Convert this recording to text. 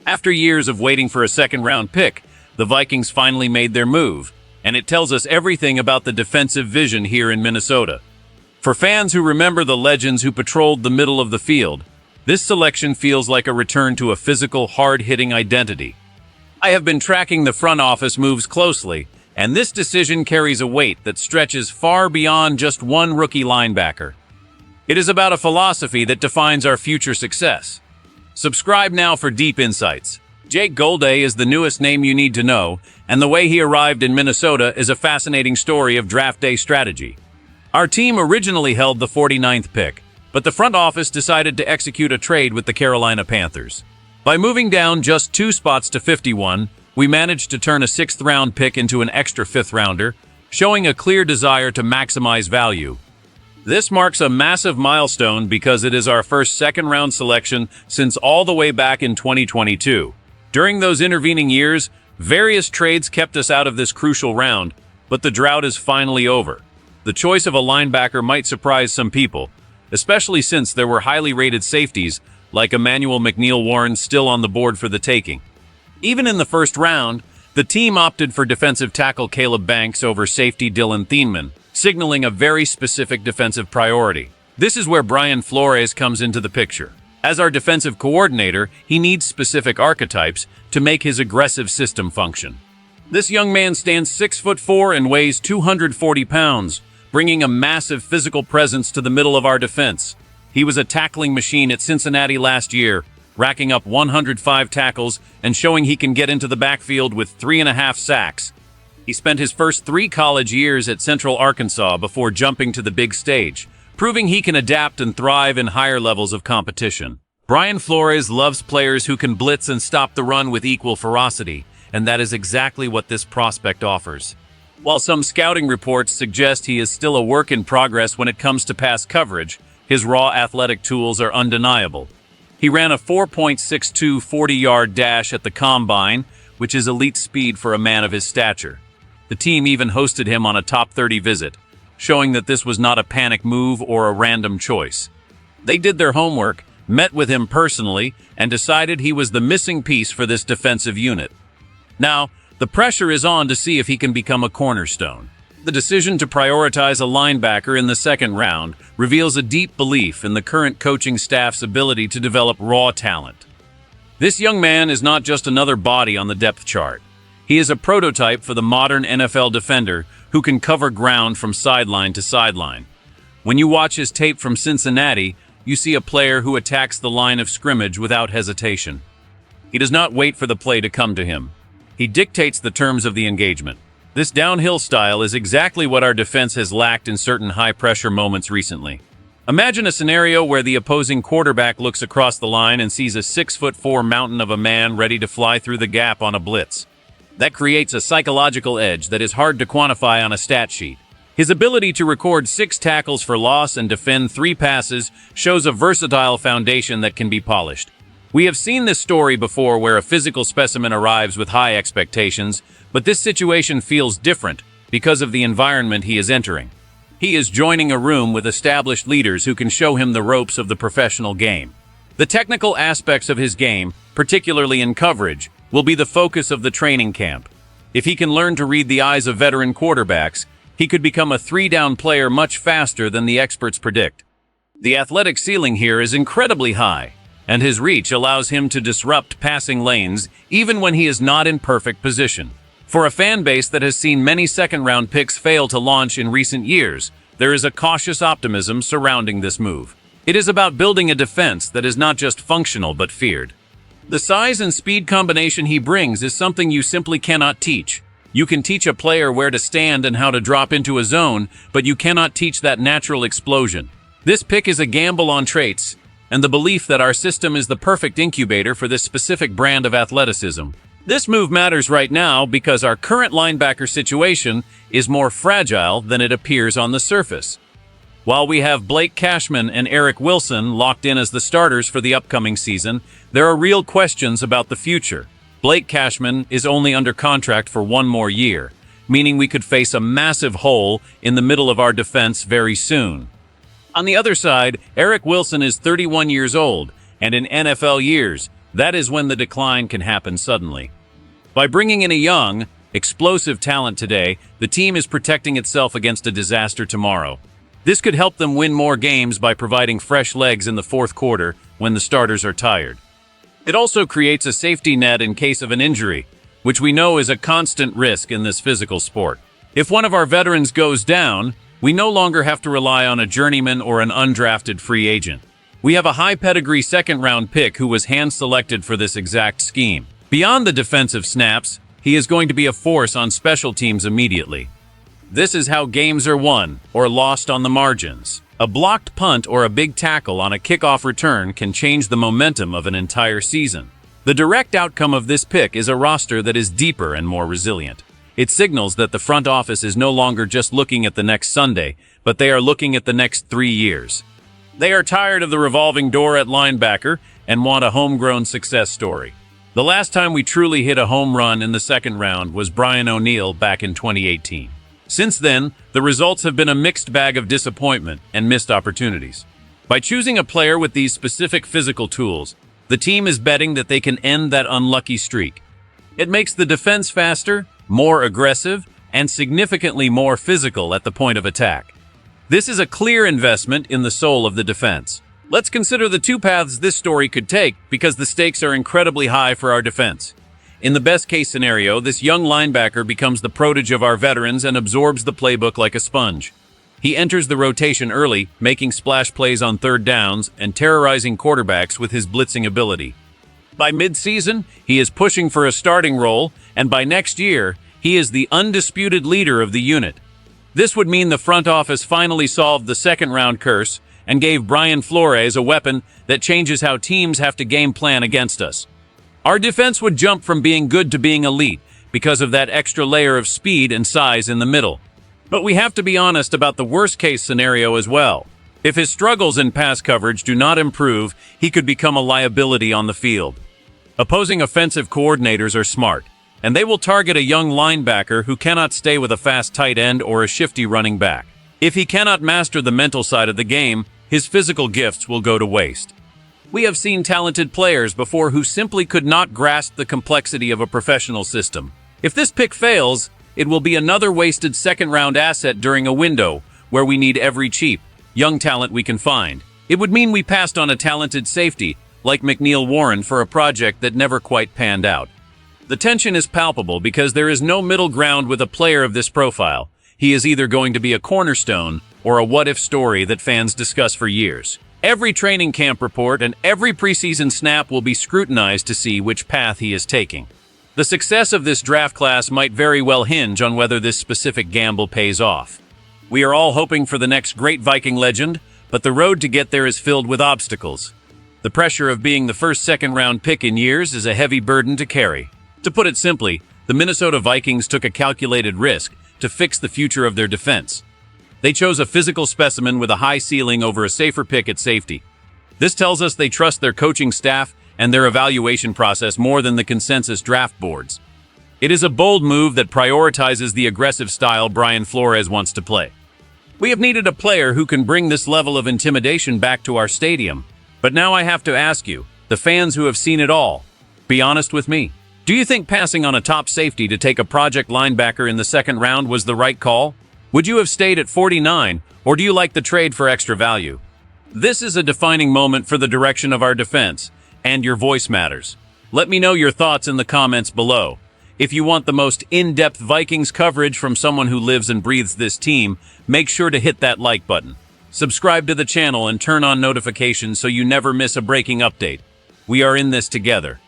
After years of waiting for a second-round pick, the Vikings finally made their move, and it tells us everything about the defensive vision here in Minnesota. For fans who remember the legends who patrolled the middle of the field, this selection feels like a return to a physical, hard-hitting identity. I have been tracking the front office moves closely, and this decision carries a weight that stretches far beyond just one rookie linebacker. It is about a philosophy that defines our future success. Subscribe now for deep insights. Jake Golday is the newest name you need to know, and the way he arrived in Minnesota is a fascinating story of draft day strategy. Our team originally held the 49th pick, but the front office decided to execute a trade with the Carolina Panthers. By moving down just 2 spots to 51, we managed to turn a 6th-round pick into an extra 5th-rounder, showing a clear desire to maximize value. This marks a massive milestone because it is our first second-round selection since all the way back in 2022. During those intervening years, various trades kept us out of this crucial round, but the drought is finally over. The choice of a linebacker might surprise some people, especially since there were highly rated safeties like Emmanuel McNeil-Warren still on the board for the taking. Even in the first round, the team opted for defensive tackle Caleb Banks over safety Dylan Thieneman, signaling a very specific defensive priority. This is where Brian Flores comes into the picture. As our defensive coordinator, he needs specific archetypes to make his aggressive system function. This young man stands 6'4" and weighs 240 pounds, bringing a massive physical presence to the middle of our defense. He was a tackling machine at Cincinnati last year, racking up 105 tackles and showing he can get into the backfield with 3.5 sacks. He spent his first 3 college years at Central Arkansas before jumping to the big stage, proving he can adapt and thrive in higher levels of competition. Brian Flores loves players who can blitz and stop the run with equal ferocity, and that is exactly what this prospect offers. While some scouting reports suggest he is still a work in progress when it comes to pass coverage, his raw athletic tools are undeniable. He ran a 4.62 40-yard dash at the Combine, which is elite speed for a man of his stature. The team even hosted him on a top 30 visit, showing that this was not a panic move or a random choice. They did their homework, met with him personally, and decided he was the missing piece for this defensive unit. Now, the pressure is on to see if he can become a cornerstone. The decision to prioritize a linebacker in the second round reveals a deep belief in the current coaching staff's ability to develop raw talent. This young man is not just another body on the depth chart. He is a prototype for the modern NFL defender who can cover ground from sideline to sideline. When you watch his tape from Cincinnati, you see a player who attacks the line of scrimmage without hesitation. He does not wait for the play to come to him. He dictates the terms of the engagement. This downhill style is exactly what our defense has lacked in certain high-pressure moments recently. Imagine a scenario where the opposing quarterback looks across the line and sees a 6'4" mountain of a man ready to fly through the gap on a blitz. That creates a psychological edge that is hard to quantify on a stat sheet. His ability to record 6 tackles for loss and defend 3 passes shows a versatile foundation that can be polished. We have seen this story before where a physical specimen arrives with high expectations, but this situation feels different because of the environment he is entering. He is joining a room with established leaders who can show him the ropes of the professional game. The technical aspects of his game, particularly in coverage, will be the focus of the training camp. If he can learn to read the eyes of veteran quarterbacks, he could become a 3-down player much faster than the experts predict. The athletic ceiling here is incredibly high, and his reach allows him to disrupt passing lanes even when he is not in perfect position. For a fan base that has seen many second-round picks fail to launch in recent years, there is a cautious optimism surrounding this move. It is about building a defense that is not just functional but feared. The size and speed combination he brings is something you simply cannot teach. You can teach a player where to stand and how to drop into a zone, but you cannot teach that natural explosion. This pick is a gamble on traits, and the belief that our system is the perfect incubator for this specific brand of athleticism. This move matters right now because our current linebacker situation is more fragile than it appears on the surface. While we have Blake Cashman and Eric Wilson locked in as the starters for the upcoming season, there are real questions about the future. Blake Cashman is only under contract for 1 more year, meaning we could face a massive hole in the middle of our defense very soon. On the other side, Eric Wilson is 31 years old, and in NFL years, That is when the decline can happen suddenly. By bringing in a young, explosive talent today, the team is protecting itself against a disaster tomorrow. This could help them win more games by providing fresh legs in the fourth quarter when the starters are tired. It also creates a safety net in case of an injury, which we know is a constant risk in this physical sport. If one of our veterans goes down, we no longer have to rely on a journeyman or an undrafted free agent. We have a high-pedigree second-round pick who was hand-selected for this exact scheme. Beyond the defensive snaps, he is going to be a force on special teams immediately. This is how games are won or lost on the margins. A blocked punt or a big tackle on a kickoff return can change the momentum of an entire season. The direct outcome of this pick is a roster that is deeper and more resilient. It signals that the front office is no longer just looking at the next Sunday, but they are looking at the next 3 years. They are tired of the revolving door at linebacker and want a homegrown success story. The last time we truly hit a home run in the second round was Brian O'Neill back in 2018. Since then, the results have been a mixed bag of disappointment and missed opportunities. By choosing a player with these specific physical tools, the team is betting that they can end that unlucky streak. It makes the defense faster, more aggressive, and significantly more physical at the point of attack. This is a clear investment in the soul of the defense. Let's consider the two paths this story could take because the stakes are incredibly high for our defense. In the best-case scenario, this young linebacker becomes the protege of our veterans and absorbs the playbook like a sponge. He enters the rotation early, making splash plays on third downs and terrorizing quarterbacks with his blitzing ability. By mid-season, he is pushing for a starting role, and by next year, he is the undisputed leader of the unit. This would mean the front office finally solved the second-round curse and gave Brian Flores a weapon that changes how teams have to game plan against us. Our defense would jump from being good to being elite because of that extra layer of speed and size in the middle. But we have to be honest about the worst-case scenario as well. If his struggles in pass coverage do not improve, he could become a liability on the field. Opposing offensive coordinators are smart, and they will target a young linebacker who cannot stay with a fast tight end or a shifty running back. If he cannot master the mental side of the game, his physical gifts will go to waste. We have seen talented players before who simply could not grasp the complexity of a professional system. If this pick fails, it will be another wasted second-round asset during a window where we need every cheap, young talent we can find. It would mean we passed on a talented safety like McNeil Warren for a project that never quite panned out. The tension is palpable because there is no middle ground with a player of this profile. He is either going to be a cornerstone or a what-if story that fans discuss for years. Every training camp report and every preseason snap will be scrutinized to see which path he is taking. The success of this draft class might very well hinge on whether this specific gamble pays off. We are all hoping for the next great Viking legend, but the road to get there is filled with obstacles. The pressure of being the first second-round pick in years is a heavy burden to carry. To put it simply, the Minnesota Vikings took a calculated risk to fix the future of their defense. They chose a physical specimen with a high ceiling over a safer pick at safety. This tells us they trust their coaching staff and their evaluation process more than the consensus draft boards. It is a bold move that prioritizes the aggressive style Brian Flores wants to play. We have needed a player who can bring this level of intimidation back to our stadium. But now I have to ask you, the fans who have seen it all, be honest with me. Do you think passing on a top safety to take a project linebacker in the second round was the right call? Would you have stayed at 49, or do you like the trade for extra value? This is a defining moment for the direction of our defense, and your voice matters. Let me know your thoughts in the comments below. If you want the most in-depth Vikings coverage from someone who lives and breathes this team, make sure to hit that like button. Subscribe to the channel and turn on notifications so you never miss a breaking update. We are in this together.